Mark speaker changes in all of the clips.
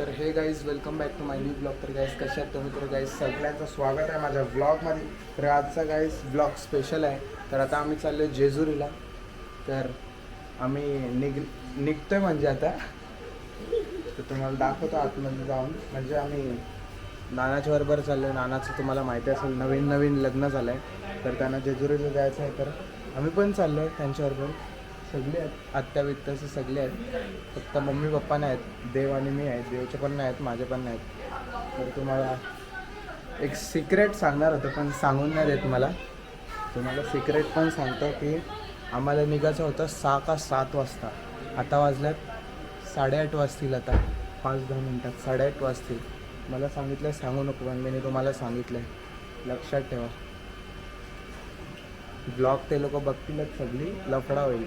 Speaker 1: तर हे guys welcome back to my new blog. तर गाईज कशा आहेत तुम्ही? तर गाईज सगळ्यांचं स्वागत आहे माझ्या ब्लॉगमध्ये. तर आजचा गाईज ब्लॉग स्पेशल आहे. तर आता आम्ही चाललो आहे जेजुरीला. तर आम्ही निघतोय म्हणजे आता तर तुम्हाला दाखवतो आतमध्ये जाऊन. म्हणजे आम्ही नानाच्या बरोबर चाललो आहे. नानाचं तुम्हाला माहिती असेल नवीन लग्न झालं आहे, तर त्यांना जेजुरीला जायचं आहे. तर आम्ही पण चाललो आहे त्यांच्याबरोबर. सगळे आहेत, आत्या बित्याचे सगळे आहेत. फक्त मम्मी पप्पा नाही आहेत, देव आणि मी आहेत. देवचे पण नाही आहेत, माझे पण नाही आहेत. तर तुम्हाला एक सिक्रेट सांगणार होतं पण सांगून नाही देत मला. तुम्हाला सिक्रेट पण सांगतो की आम्हाला निघायचं होतं 6 का 7 वाजता. आता वाजल्यात 8:30 वाजतील. आता 5-10 मिनटात 8:30 वाजतील. मला सांगितलं सांगू नको, पण मी तुम्हाला सांगितलं आहे, लक्षात ठेवा. ब्लॉग ते लोक बघतीलच, सगळी लफडा होईल.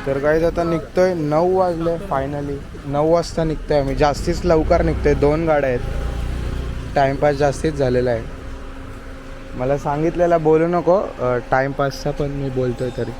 Speaker 1: तर गाईज आता निघतोय, 9 वाजले फायनली. 9 वाजता निघतोय आम्ही. जास्तीच लवकर निघतोय, 2 गाड्या आहेत. टाईमपास जास्तीच झालेला आहे. मला सांगितलेला बोलू नको टाईमपासचा, पण मी बोलतोय तरी.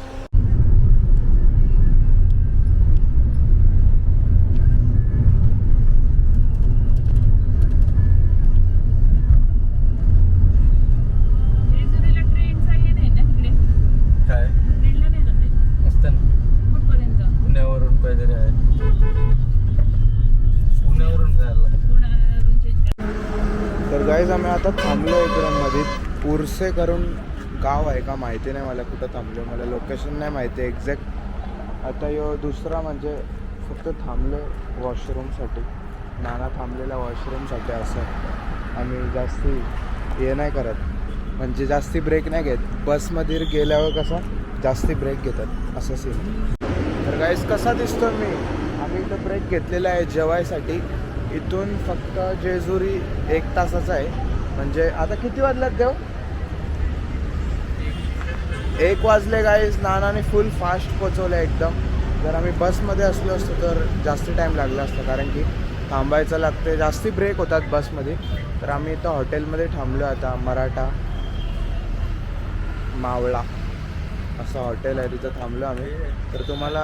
Speaker 1: तर गाईज आम्ही आता थांबलो इकडं मध्ये. पुरसे करून गाव आहे का माहिती नाही मला, कुठं थांबलो मला लोकेशन नाही माहिती एक्झॅक्ट. आता यो दुसरा म्हणजे फक्त थांबलो वॉशरूमसाठी. नाना थांबलेला वॉशरूमसाठी. असं आम्ही जास्ती हे नाही करत, म्हणजे जास्ती ब्रेक नाही घेत. बसमध्ये गेल्यावर कसा जास्ती ब्रेक घेतात असं सीन. तर गाईज कसा दिसतो मी, आम्ही इथं ब्रेक घेतलेला आहे जेवायसाठी. इथून फक्त जेजुरी 1 तासाचा आहे. म्हणजे आता किती वाजल्यात देव? 1 वाजले गाईज. नानाने फुल फास्ट पोचवलं एकदम. जर आम्ही बसमध्ये असलो असतो तर जास्ती टाईम लागला असता, कारण की थांबायचं लागते, जास्ती ब्रेक होतात बसमध्ये. तर आम्ही इथं हॉटेलमध्ये थांबलो. आता मराठा मावळा असं हॉटेल आहे, तिथं थांबलो आम्ही. तर तुम्हाला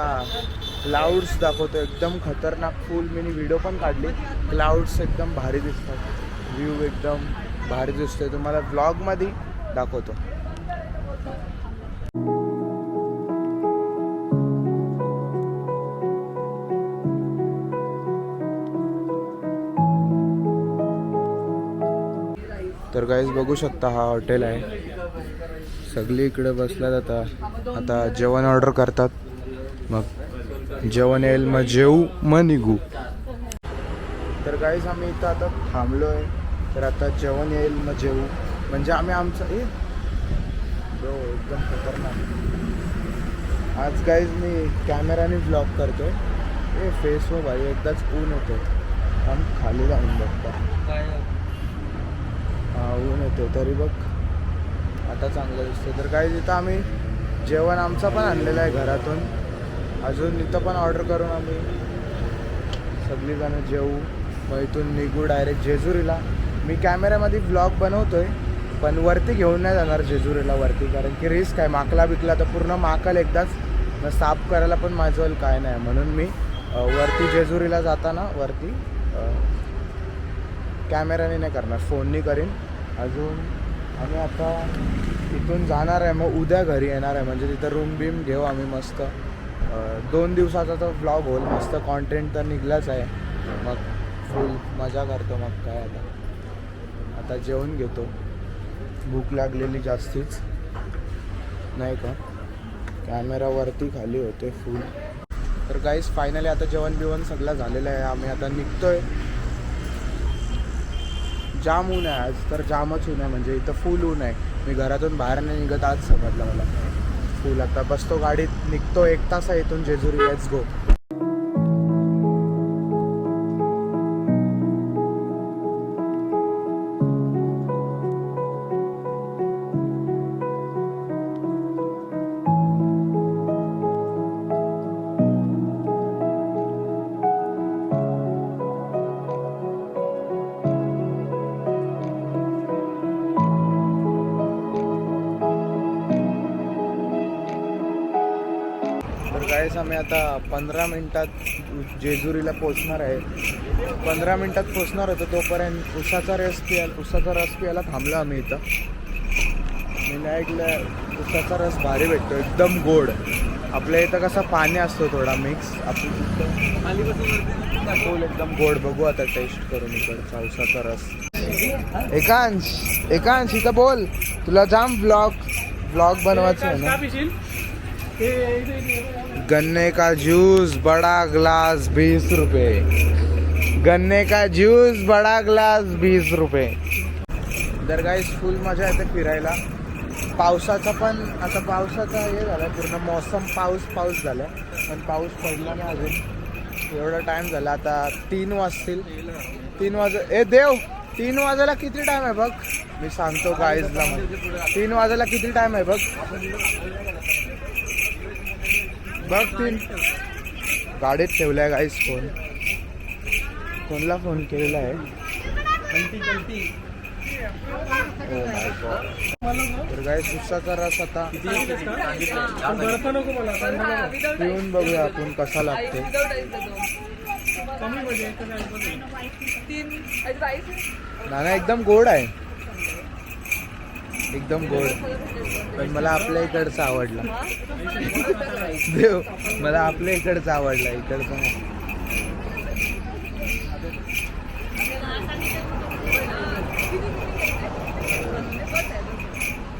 Speaker 1: क्लाउड्स दाखवतो, एकदम खतरनाक. फुल मिनी व्हिडिओ पण काढली. क्लाउड्स एकदम भारी दिसतात, व्ह्यू एकदम भारी दिसतोय. तुम्हाला व्लॉगमध्ये दाखवतो. तर गाईज बघू शकता, हा हॉटेल आहे. सगळी इकडे बसल्यात. आता जेवण ऑर्डर करतात, मग जेवण येईल, मग जेवू, मग निघू. तर गाईज आम्ही इथं आता थांबलो आहे. तर आता जेवण येईल, मग जेवू. म्हणजे आम्ही आमचं एकदम खतरनाक. आज गाईज मी कॅमेराने ब्लॉग करतो. फेस हो भाई, एकदाच ऊन येतो. आम्ही खाली जाऊन बघता, ऊन येतो तरी बघ आता चांगलं दिसतं. तर काय इथं आम्ही जेवण आमचं पण आणलेलं आहे घरातून. अजून इथं पण ऑर्डर करून आम्ही सगळीजणं जेवू, मग इथून निघू डायरेक्ट जेजुरीला. मी कॅमेऱ्यामध्ये ब्लॉग बनवतोय, पण वरती घेऊन नाही जाणार जेजुरीला वरती, कारण की रिस्क आहे. माकला बिकला तर पूर्ण माकल एकदाच, मग साफ करायला पण माझं काय नाही. म्हणून मी वरती जेजुरीला जाताना वरती कॅमेराने नाही करणार, फोननी करीन. अजून आम्ही आता इथून जाणार आहे, मग उद्या घरी येणार आहे. म्हणजे तिथं रूम बीम घेऊ आम्ही मस्त. 2 दिवसाचा तो व्लॉग होईल, मस्त. कॉन्टेंट तर निघलाच आहे, मग फुल मजा करतो. मग काय आता जेवण घेतो, भूक लागलेली जास्तीच नाही का. कॅमेरावरती खाली होते फुल. तर गाईज फायनली आता जेवण बिवण सगळं झालेलं आहे. आम्ही आता निघतोय. जाम ऊन आहे आज, तर जामच ऊन आहे. म्हणजे इथं फुल ऊन आहे. मी घरातून बाहेर नाही निघत आज, समजलं मला. फुल आता बसतो गाडीत, निघतो. 1 तास आहे इथून जेजुरी. Let's go. गाईस आम्ही आता 15 मिनिटात जेजुरीला पोचणार आहे. 15 मिनिटात पोचणार होतो, तोपर्यंत उसाचा रस पियाला थांबलो आम्ही इथं. मी नाही ऐकलं, उसाचा रस भारी भेटतो, एकदम गोड. आपल्या इथं कसा पाणी असतो थोडा मिक्स, आपली फुल एकदम गोड. बघू आता टेस्ट करून इकडचा उसाचा रस. एकांश इथं बोल, तुला जाम ब्लॉग बनवायचं आहे ना. गन्ने का जूस बड़ा ग्लास 20 रुपये. गन्ने का जूस बड़ा ग्लास 20 रुपये. तर गाईस फुल मजा येते फिरायला. पावसाचा पण आता पावसाचा हे झाला पूर्ण मौसम, पाऊस झाला पण पाऊस पडला नाही अजून. एवढा टाइम झाला, आता 3 वाजतील. 3 वाजायला किती टाइम आहे बघ, मी सांगतो गाईजला. 3 वाजायला किती टाइम आहे बघ 3. गाडीत ठेवलाय गाईज फोन. कोणला फोन केलेला आहे? तर गाईज उसाचा रस आता पिऊन बघूया आपण कसा लागते. नाना एकदम गोड आहे, एकदम गोड. पण मला आपल्या इकडचा आवडला. देव, मला आपल्या इकडचा आवडला, इकडचा नाही.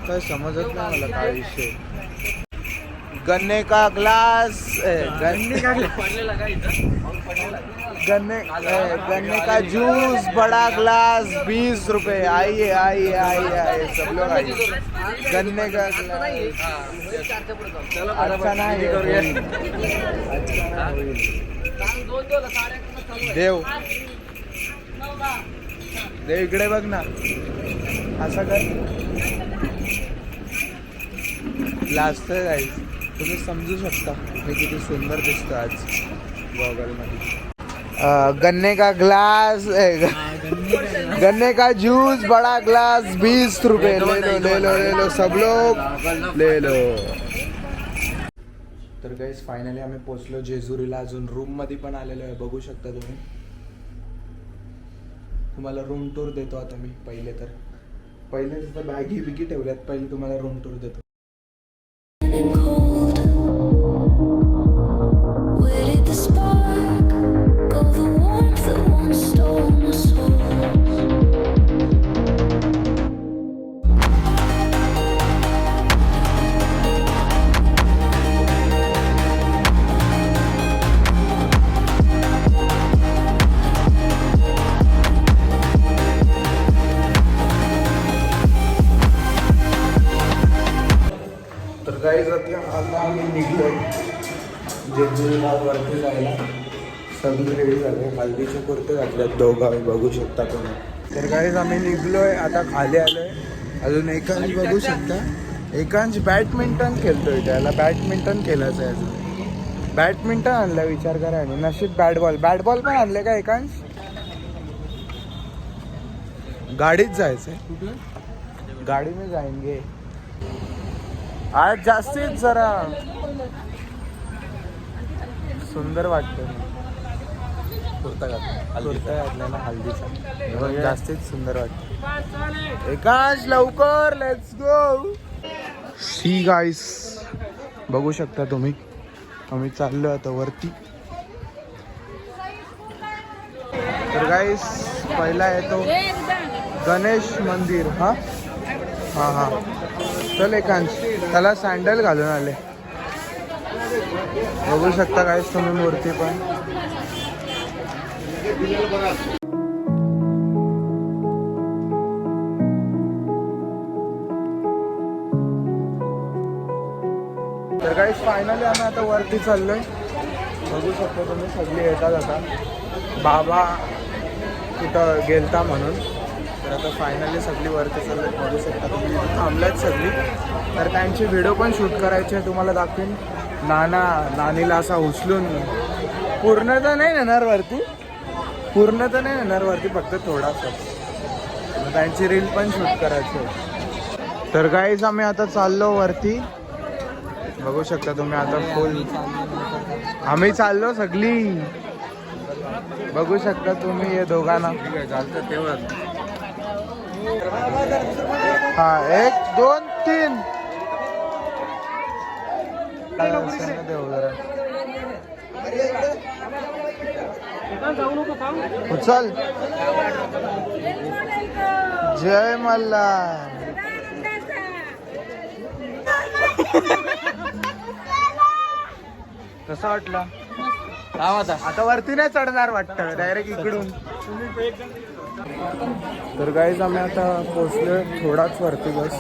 Speaker 1: काय समजत नाही मला काय विषय. गन्ने का गन्ने का जूस बड़ा ग्लास 20 रुपये. आइए सब लोग आइए. गन्ने का ग्लास अच्छा नाही. देव इकडे बघ ना, असं कर. लाजतोय गाईस, तुम्ही समजू शकता मी किती सुंदर दिसतो आज गॉगल मध्ये. गन्ने का जूस बड़ा ग्लास 20 रुपये. ले लो सब लोग ले लो. तर गाईस फायनली आम्ही पोचलो जेजुरीला. अजून रूम मध्ये पण आलेलो आहे, बघू शकता तुम्ही. तुम्हाला रूम टूर देतो आता मी. पहिले तिथं बॅगी बिगी ठेवल्यात, पहिले तुम्हाला रूम टूर देतो. आता आम्ही निघलो जेजुरीला वरती जायला. सगळी रेडी झाले, हल्दीचे कुर्ते घातलेत दोघं, बघू शकता तुम्ही. तर गाईज आम्ही निघलोय, आता खाली आलोय. अजून एकांश बघू शकता, एकांश बॅडमिंटन खेळतोय. त्याला बॅडमिंटन खेळायचं आहे अजून. बॅडमिंटन आणलं, विचार करा. नशीब बॅट बॉल पण आणले का एकांश? गाडीत जायचंय, गाडीने जाएंगे आज. जास्तीत जरा सुंदर वाटतं कुर्ता घातलेला हल्दीचा, जास्तीत सुंदर वाटतं. एकांश लवकर, लेट्स गो. सी गाईस बघू शकता तुम्ही, आम्ही चाललो आता वरती. तर गाईस पहिला येतो गणेश मंदिर. हा चल एकांश, त्याला सँडल घालून आले. बघू शकता गाईस तुम्ही मूर्ती पण. तर गाईस फायनली आम्ही आता वरती चाललोय. बघू शकता तुम्ही, सगळी येतात आता. बाबा कुठं गेलता म्हणून. तर आता फायनली सगळी वरती चालले, बघू शकता तुम्ही. थांबल्यात सगळी. तर त्यांची व्हिडिओ पण शूट करायची आहे, तुम्हाला दाखवेन. नानीला असा उचलून. पूर्ण तर नाही नेणार वरती, फक्त थोडासा. त्यांची रील पण शूट करायची आहे. तर गाईज आम्ही आता चाललो वरती. बघू शकता तुम्ही आता फुल आम्ही चाललो सगळी. बघू शकता तुम्ही हे दोघांना.
Speaker 2: चालतं तेव्हा
Speaker 1: हा 1 2 3 उचल. जय मल्हार. कसा वाटला? आता वरती नाही चढणार वाटतं, डायरेक्ट इकडून. तर गाईज आम्ही आता पोचलो थोडाच वरती, बस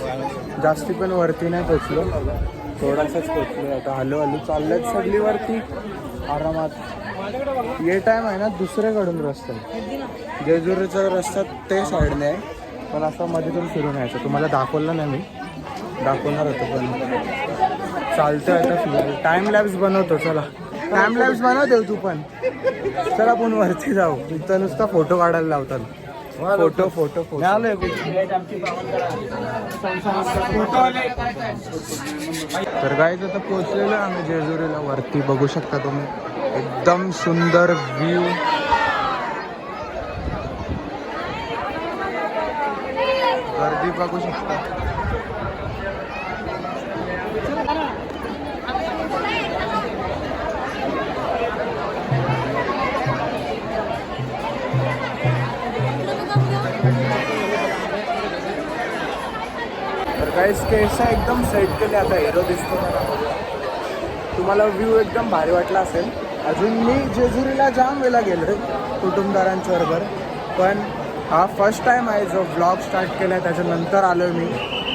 Speaker 1: जास्ती पण वरती नाही पोचलो, थोडासाच पोचलो. आता हलू हलू चाललेत सगळी वरती आरामात. ये टाइम आहे ना दुसऱ्याकडून रस्ता आहे, जेजुरीचा रस्ता ते साईडने आहे, पण असं मध्येतून फिरून यायचं. तुम्हाला दाखवलं नाही, मी दाखवणार होतो पण चालतं आता फिरायला. टाइम लॅब्स बनवतो, चला टाइम लॅब्स बनव देऊ तू पण. चला आपण वरती जाऊ, इथं नुसता फोटो काढायला लावतात. Photo photo photo. तर गाईज आता पोहोचलेलो आम्ही जेजुरीला. वरती बघू शकता तुम्ही एकदम सुंदर व्ह्यू. गर्दी बघू शकता. तर गाईस केस एकदम सेट केले, आता हिरो दिसतो मला. तुम्हाला व्ह्यू एकदम भारी वाटला असेल. अजून मी जेजुरीला जाम वेळेला गेलो आहे कुटुंबदारांच्याबरोबर, पण हा फर्स्ट टाईम आहे जो व्लॉग स्टार्ट केला आहे. त्याच्यानंतर आलो आहे मी,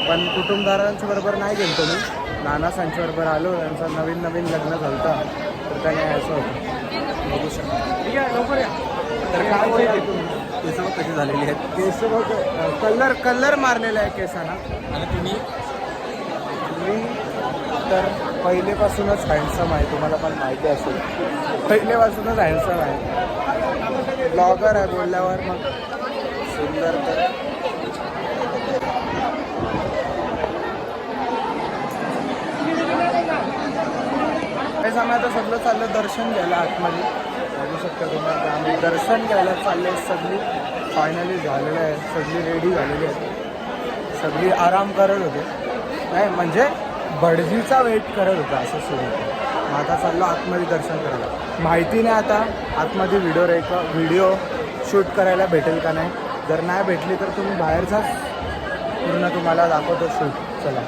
Speaker 1: पण कुटुंबदारांच्या बरोबर नाही गेलो मी. नानासांच्याबरोबर आलो, त्यांचं नवीन नवीन लग्न झालं होतं, तर त्याने यायचं होतं. बघू शकता. ठीक आहे, लवकर या. तर काय बोलता तुम्ही?
Speaker 2: केस कशी झालेली आहेत?
Speaker 1: केस बघ, कलर मारलेला आहे केसांना.
Speaker 2: आणि तुम्ही?
Speaker 1: मी तर पहिलेपासूनच हँडसम आहे, तुम्हाला पण माहिती असेल. पहिलेपासूनच हँडसम आहे, ब्लॉगर आहे बोलल्यावर मग सुंदर. तर आम्ही आता सगळं चाललं दर्शन घ्यायला आतमध्ये. बघू शकता तुम्ही, आता आम्ही दर्शन घ्यायला चालले. सगळी फायनली झालेलं आहे, सगळी रेडी झालेली आहे. सगळी आराम करत होते, नाही म्हणजे भटजीचा वेट करत होता असं सुरू होतं. मग आता चाललो आतमध्ये दर्शन करायला. माहिती नाही आता आतमध्ये व्हिडिओ शूट करायला भेटेल का नाही. जर नाही भेटली तर तुम्ही बाहेरचाच पूर्ण तुम्हाला दाखवतो शूट. चला.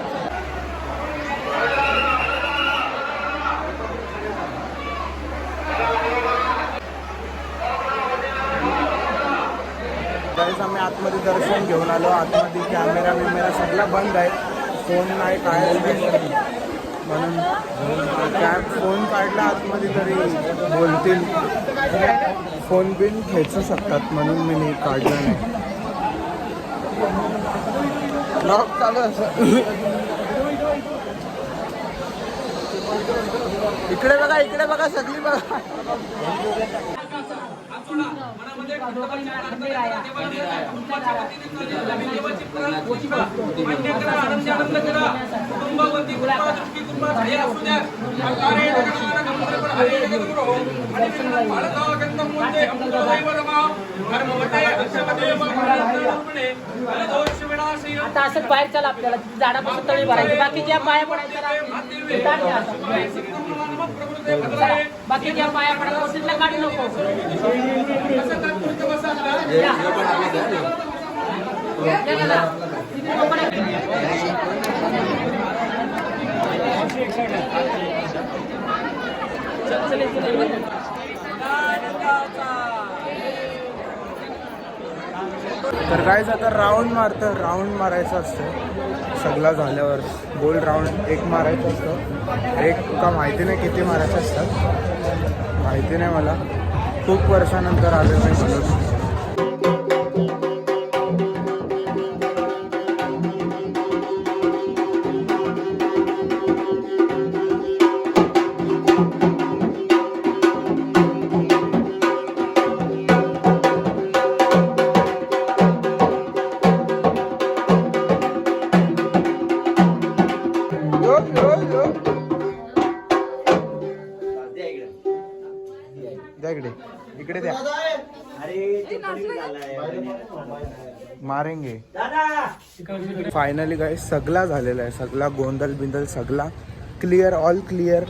Speaker 1: त्यावेळेस आम्ही आतमध्ये दर्शन घेऊन आलो. आतमध्ये कॅमेरा बिमेरा सगळा बंद आहे, फोन नाही काय म्हणून फोन काढला आतमध्ये तरी बोलतील, फोन बिन खेचू शकतात, म्हणून मी काढला नाही. ब्लॉग चालू असं. इकडे बघा सगळी बघा.
Speaker 3: आता असं बाहेर चला, आपल्याला झाडापासून तळी भरायची, बाकीच्या पाया पडायच्या, बाकीच्या पाया पडायला तिथला काढू नको.
Speaker 1: तर गाईज आता राऊंड मारायचं असतं सगळं झाल्यावर. गोल राऊंड एक मारायचं असतं. एक का माहिती नाही किती मारायचं असतं, माहिती नाही मला. खूप वर्षानंतर आले नाही म्हणून. मारेंगे फायनली काय सगळा झालेला आहे, सगळा गोंधळ बिंदल सगळा क्लिअर, ऑल क्लिअर.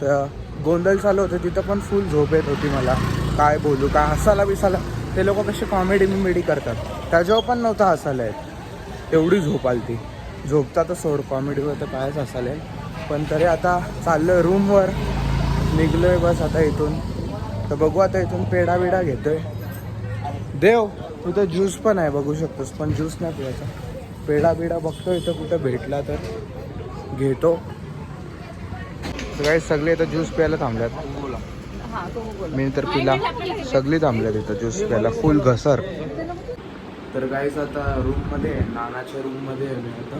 Speaker 1: तर गोंधळ चालू होतं तिथं पण फुल झोप येत होती मला. काय बोलू, काय हसायला बिसायला, ते लोक कसे कॉमेडी बिमेडी करतात त्याच्यावर पण नव्हतं हसायला येत, एवढी झोप आली ती. झोपता तर सोड, कॉमेडीवर तर कायच हसायला येत. पण तरी आता चाललं रूमवर, निघलोय बस आता इथून. तर बघू आता इथून पेढा बिडा घेतोय. देव तिथं ज्यूस पण आहे बघू शकतोस, पण ज्यूस नाही पिवायचा. पेढा बिडा बघतो इथं कुठं भेटला तर घेतो. काही सगळे इथं ज्यूस प्यायला थांबल्यात, मी तर पिला. सगळी थांबल्यात इथं ज्यूस प्यायला, फुल घसर. तर गाईज आता रूममध्ये, नानाच्या रूममध्ये आहे मी आता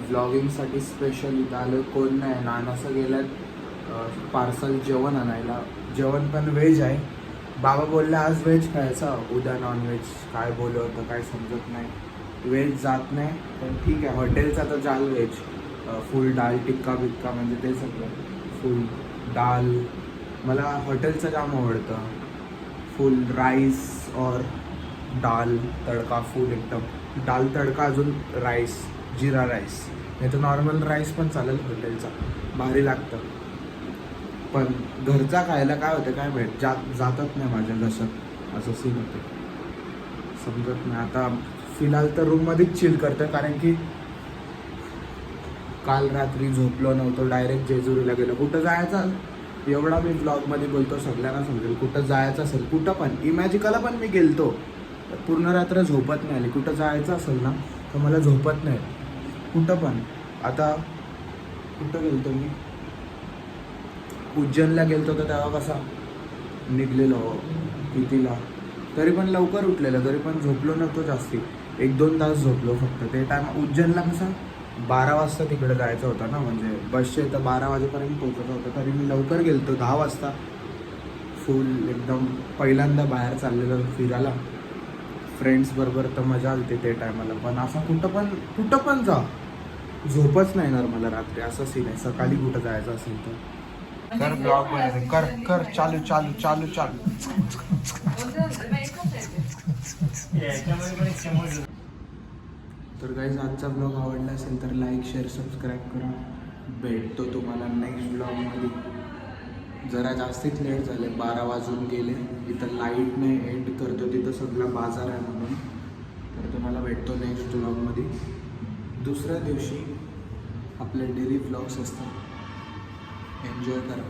Speaker 1: व्लॉगिंगसाठी स्पेशल इथं आलो. कोण नाही, नानाचं गेल्यात पार्सल जेवण आणायला. जेवण पण व्हेज आहे. बाबा बोलले आज व्हेज खायचं, उद्या नॉनव्हेज. काय बोललं होतं काय समजत नाही, व्हेज जात नाही. पण ठीक आहे, हॉटेलचा तर जाल व्हेज. फुल डाल टिक्का बिक्का म्हणजे ते सगळं फुल डाल. मला हॉटेलचं जाम आवडतं. फुल राईस और डाल तडका, फुल एकदम डाल तडका, अजून राईस, जिरा राईस. नाही तर नॉर्मल राईस पण चालेल हॉटेलचा, भारी लागतं. पण घरचा खायला काय होतं काय माहीत, जातच नाही माझ्या घशात, असं सीन होते, समजत नाही. आता फिलहाल तर रूममध्येच चिल करतं, कारण की काल रात्री झोपलो नव्हतो, डायरेक्ट जेजुरीला गेलो. कुठं जायचं एवढा मी ब्लॉगमध्ये बोलतो, सगळ्यांना समजेल. कुठं जायचं असेल, कुठं पण, इमॅजिकला पण मी गेलतो, पूर्ण रात्र झोपत नाही आली. कुठं जायचं असेल ना तर मला झोपत नाही, कुठं पण. आता कुठं गेलतो मी, उज्जैनला गेलतो, तर तेव्हा कसा निघलेलो कितीला, तरी पण लवकर उठलेलं, तरी पण झोपलो नव्हतो जास्ती, 1-2 तास झोपलो फक्त. ते टाईम उज्जैनला कसं 12 वाजता तिकडे जायचं होतं ना, म्हणजे बसचे तर 12 वाजेपर्यंत पोहोचत होतं. तरी मी लवकर गेलतो, 10 वाजता. फुल एकदम पहिल्यांदा बाहेर चाललेलं फिरायला फ्रेंड्स बरोबर, तर मजा आली ते टायमाला. पण असं कुठं पण जा, झोपच नाही येणार मला रात्री, असं सीन आहे. सकाळी कुठं जायचं असेल तर ब्लॉग बनायचं, कर चालू. तर गाईज आजचा ब्लॉग आवडला असेल तर लाईक, शेअर, सबस्क्राईब करा. भेटतो तुम्हाला नेक्स्ट ब्लॉगमध्ये. जरा जास्तीच लेट झाले, 12 वाजून गेले. इथं लाईट नाही, एंड करतो तिथं सगळा बाजार आहे म्हणून. तर तुम्हाला भेटतो नेक्स्ट ब्लॉगमध्ये. दुसऱ्या दिवशी आपले डेली ब्लॉग्स असतात, एन्जॉय करा.